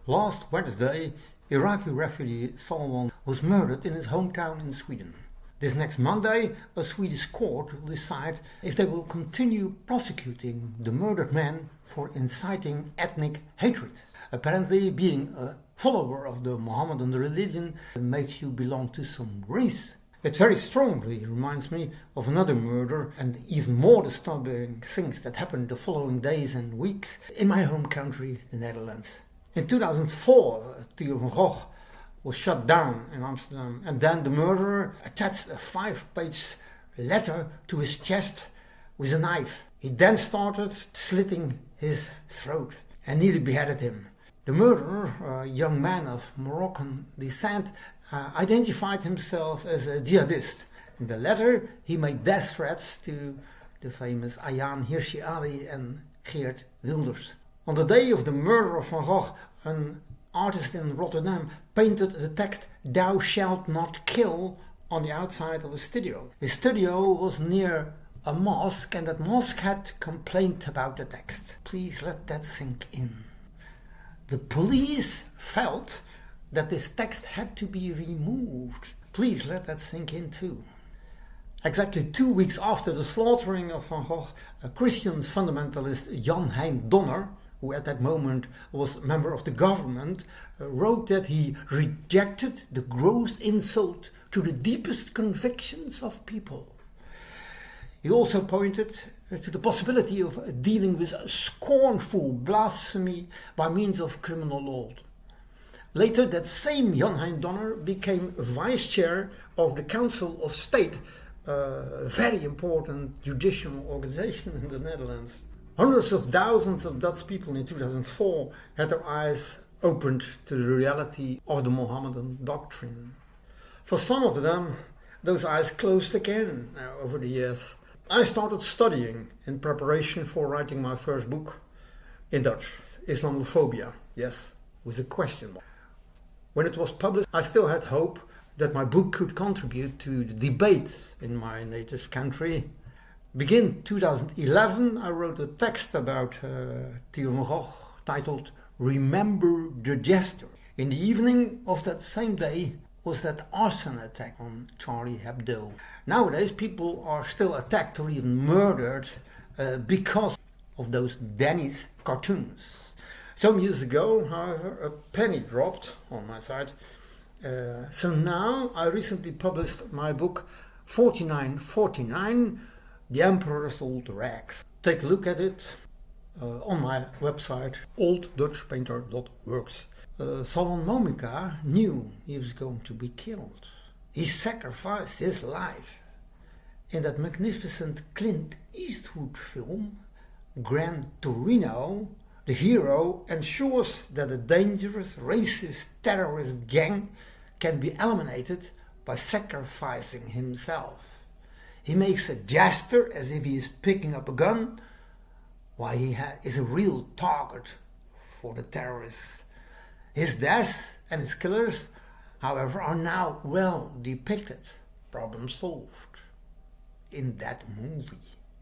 Last Wednesday, Iraqi refugee Salwan was murdered in his hometown in Sweden. This next Monday, a Swedish court will decide if they will continue prosecuting the murdered man for inciting ethnic hatred. Apparently, being a follower of the Mohammedan religion makes you belong to some race. It very strongly reminds me of another murder and even more disturbing things that happened the following days and weeks in my home country, the Netherlands. In 2004, Theo van Gogh was shot down in Amsterdam, and then the murderer attached a 5-page letter to his chest with a knife. He then started slitting his throat and nearly beheaded him. The murderer, a young man of Moroccan descent, identified himself as a jihadist. In the letter, he made death threats to the famous Ayaan Hirsi Ali and Geert Wilders. On the day of the murder of Van Gogh, an artist in Rotterdam painted the text "Thou shalt not kill" on the outside of a studio. His studio was near a mosque, and that mosque had complained about the text. Please let that sink in. The police felt that this text had to be removed. Please let that sink in too. Exactly 2 weeks after the slaughtering of Van Gogh, a Christian fundamentalist Jan Hein Donner, who at that moment was a member of the government, wrote that he rejected the gross insult to the deepest convictions of people. He also pointed to the possibility of dealing with scornful blasphemy by means of criminal law. Later, that same Jan Hein Donner became vice chair of the Council of State, a very important judicial organization in the Netherlands. Hundreds of thousands of Dutch people in 2004 had their eyes opened to the reality of the Mohammedan doctrine. For some of them, those eyes closed again over the years. I started studying in preparation for writing my first book in Dutch, Islamophobia, yes, with a question mark. When it was published, I still had hope that my book could contribute to the debate in my native country. Begin 2011, I wrote a text about Theo van Gogh titled "Remember the Jester." In the evening of that same day was that arson attack on Charlie Hebdo. Nowadays people are still attacked or even murdered because of those Deense cartoons. Some years ago, however, a penny dropped on my side. So now I recently published my book 4949, The Emperor's Old Rags. Take a look at it on my website, olddutchpainter.works. Salwan Momika knew he was going to be killed. He sacrificed his life. In that magnificent Clint Eastwood film, Gran Torino, the hero ensures that a dangerous, racist, terrorist gang can be eliminated by sacrificing himself. He makes a gesture as if he is picking up a gun, while he is a real target for the terrorists. His death and his killers, however, are now well depicted. Problem solved in that movie.